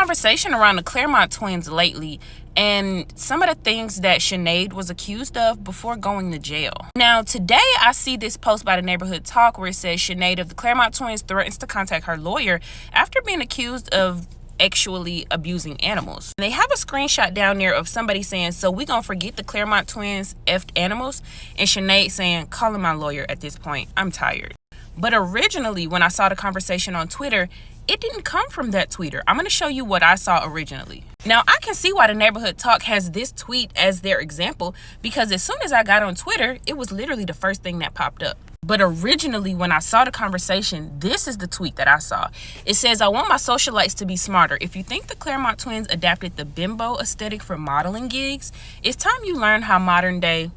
conversation around the Claremont twins lately and some of the things that Sinead was accused of before going to jail. Now, today I see this post by the Neighborhood Talk where it says Sinead of the Claremont twins threatens to contact her lawyer after being accused of actually abusing animals. They have a screenshot down there of somebody saying, "So we gonna forget the Claremont twins effed animals?" And Sinead saying, "Calling my lawyer at this point. I'm tired." But originally, when I saw the conversation on Twitter, it didn't come from that tweeter. I'm going to show you what I saw originally. Now, I can see why the Neighborhood Talk has this tweet as their example, because as soon as I got on Twitter, it was literally the first thing that popped up. But originally, when I saw the conversation, this is the tweet that I saw. It says, "I want my socialites to be smarter. If you think the Claremont twins adapted the bimbo aesthetic for modeling gigs, it's time you learn how modern day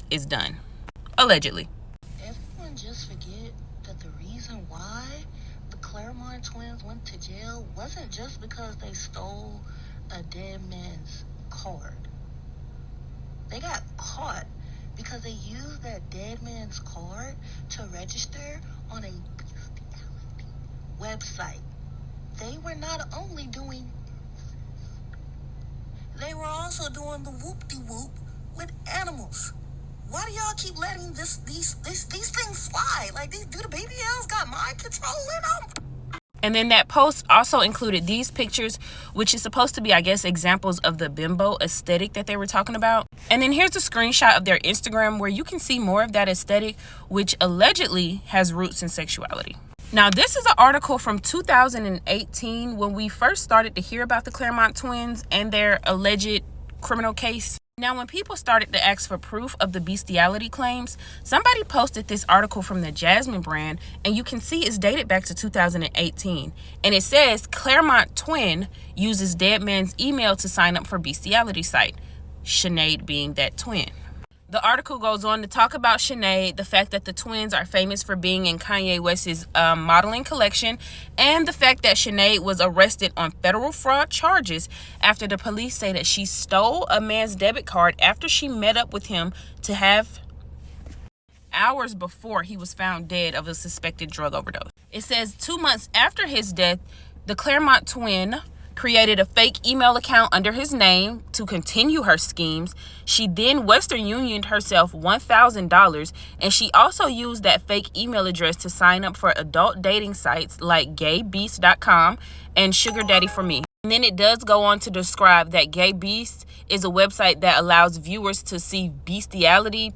is done." Allegedly. Everyone just forget that the reason why the Claremont twins went to jail wasn't just because they stole a dead man's card. They got caught because they used that dead man's card to register on a bestiality website. They were not only doing, they were also doing the whoop-de-whoop with animals. Why do y'all keep letting these things fly? Like, do the baby L's got mind control in them? And then that post also included these pictures, which is supposed to be, I guess, examples of the bimbo aesthetic that they were talking about. And then here's a screenshot of their Instagram where you can see more of that aesthetic, which allegedly has roots in sexuality. Now, this is an article from 2018 when we first started to hear about the Claremont twins and their alleged criminal case. Now, when people started to ask for proof of the bestiality claims, somebody posted this article from the Jasmine brand, and you can see it's dated back to 2018. And it says, "Claremont twin uses dead man's email to sign up for bestiality site." Sinead being that twin. The article goes on to talk about Sinead, the fact that the twins are famous for being in Kanye West's modeling collection, and the fact that Sinead was arrested on federal fraud charges after the police say that she stole a man's debit card after she met up with him to have hours before he was found dead of a suspected drug overdose. It says 2 months after his death, the Claremont twin created a fake email account under his name to continue her schemes. She then Western Unioned herself $1,000, and she also used that fake email address to sign up for adult dating sites like gaybeast.com and Sugar Daddy for Me. And then it does go on to describe that Gay Beast is a website that allows viewers to see bestiality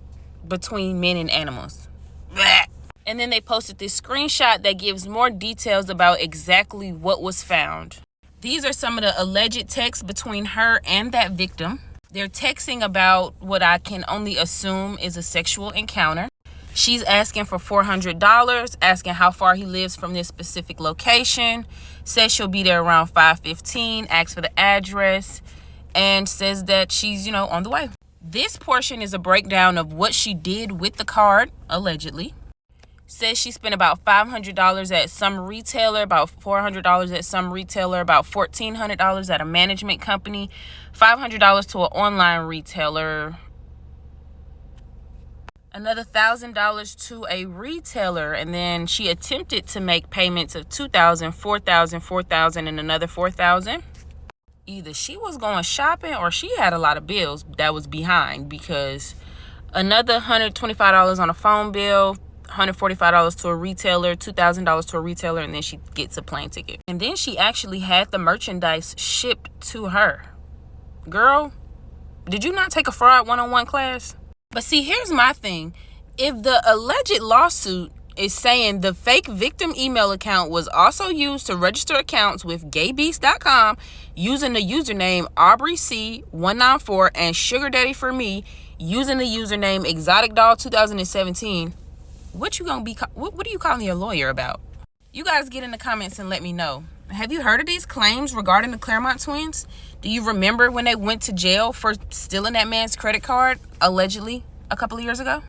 between men and animals. Blech. And then they posted this screenshot that gives more details about exactly what was found. These are some of the alleged texts between her and that victim. They're texting about what I can only assume is a sexual encounter. She's asking for $400, asking how far he lives from this specific location, says she'll be there around 5:15, asks for the address, and says that she's, on the way. This portion is a breakdown of what she did with the card, allegedly. Says she spent about $500 at some retailer, about $400 at some retailer, about $1,400 at a management company, $500 to an online retailer, another $1,000 to a retailer, and then she attempted to make payments of $2,000, $4,000, $4,000, and another $4,000. Either she was going shopping or she had a lot of bills that was behind, because another $125 on a phone bill, $145 to a retailer, $2,000 to a retailer, and then she gets a plane ticket. And then she actually had the merchandise shipped to her. Girl, did you not take a fraud 101 class? But see, here's my thing. If the alleged lawsuit is saying the fake victim email account was also used to register accounts with gaybeast.com using the username AubreyC194 and Sugar Daddy for Me using the username ExoticDoll2017, what are you calling your lawyer about? You guys get in the comments and let me know. Have you heard of these claims regarding the Claremont twins? Do you remember when they went to jail for stealing that man's credit card, allegedly, a couple of years ago?